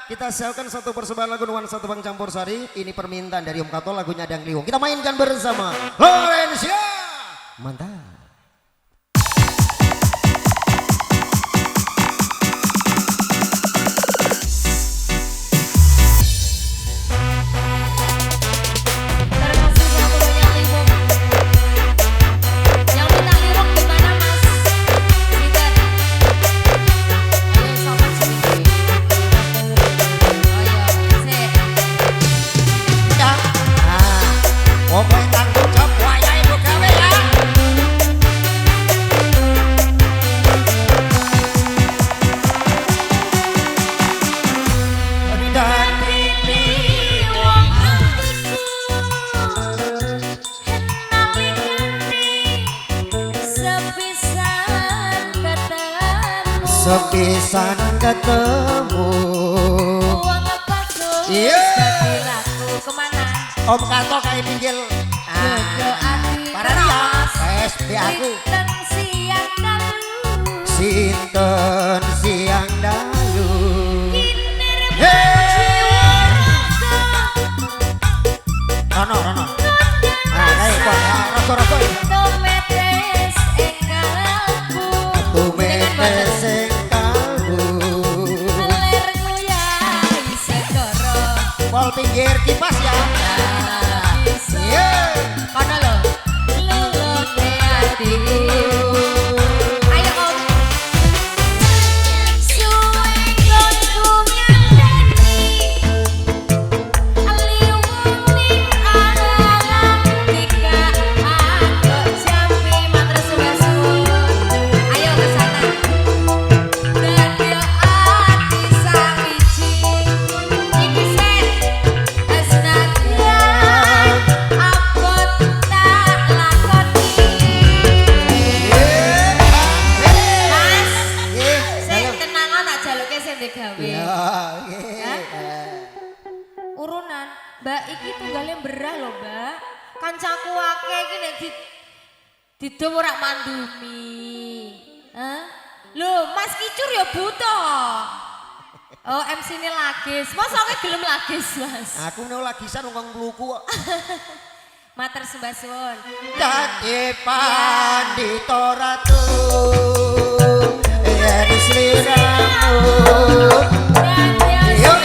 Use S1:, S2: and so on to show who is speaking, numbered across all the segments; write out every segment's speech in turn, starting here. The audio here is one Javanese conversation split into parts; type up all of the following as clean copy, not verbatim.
S1: kita siapkan satu persembahan lagu nuansa Tebang Campur Sari. Ini permintaan dari Om Kato, lagunya Dang Liung. Kita mainkan bersama Lorencia. Mantap. Sepisan ketemu. Iya. Kemana? Om Kato kayak pinggil. Pararia. PSP aku. Sinten siang dalu. Rono. Ah, kayak kok rasa-rasa. Tumetes pol pinggir kipas ya. Iya. Mana lo? Lulus di hatiku. Ayo Om. Ayo ke sana. Urunan, Mbak iki tunggalnya berah loh Mbak. Kancaku akeh iki nek didom ora mandumi. Hah? Loh, Mas Kicur ya butuh. Oh, MC ini lagis. Masa aku gelem lagis, Mas? Aku nek lagisan wong mluku kok. Matur sembah suwun. Dadi pandita ratu. Ya disliramu. Yuk.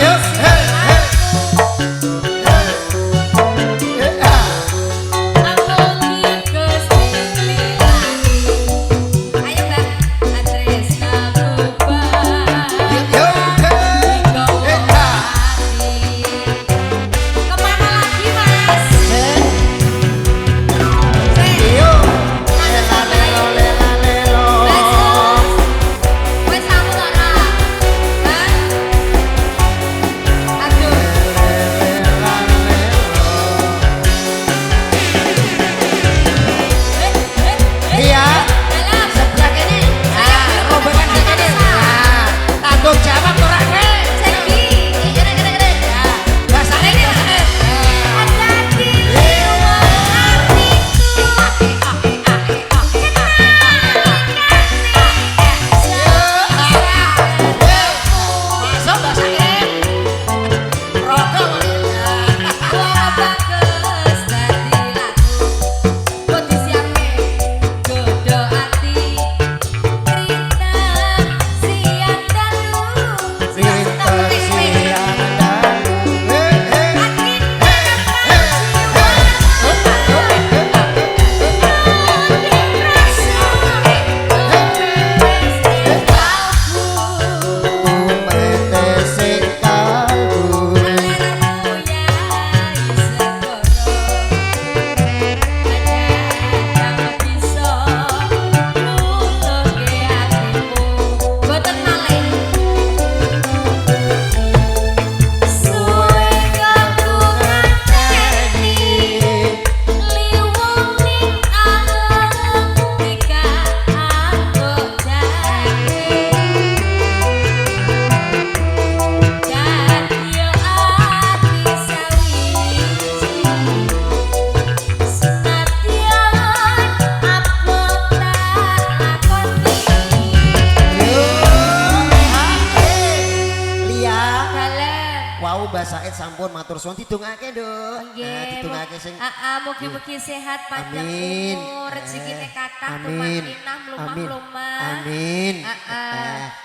S2: wau Mbah Said sampun matur suwun didongake, Nduk. Didongake sing
S1: mugi-mugi sehat panjang umur, rezekine kathah tumakinah mlumah-mlumah.
S2: Amin.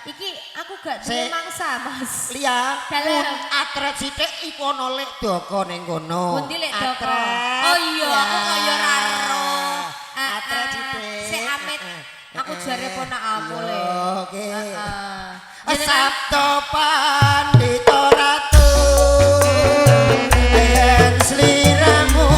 S1: Iki aku gak duwe mangsa, Mas.
S2: Lia, pun atret sithik iku ana lek doko ning kono.
S1: Pundi lek doko? Oh iya, aku kaya raro.
S2: Atret sithik.
S1: Sik amit. Aku jare ponakku le.
S2: Oke.
S1: Jenengan
S2: Sabto Pandito Ratu yen sliramu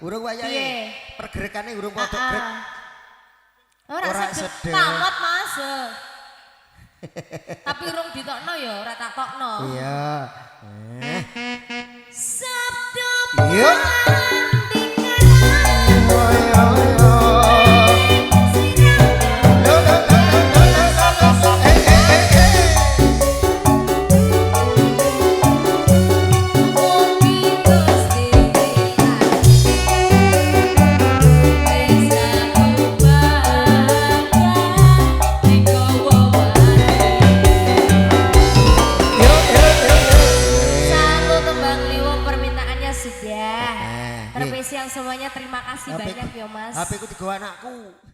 S2: urung wayahe pergerakane urung padha grek. Ora sedih.
S1: Tamat Mas. Tapi urung ditokno ya, ora tak tokno.
S2: Iya.
S1: Sabdo permisi yang semuanya terima kasih banyak ya Mas.
S2: HP ku digawa anakku.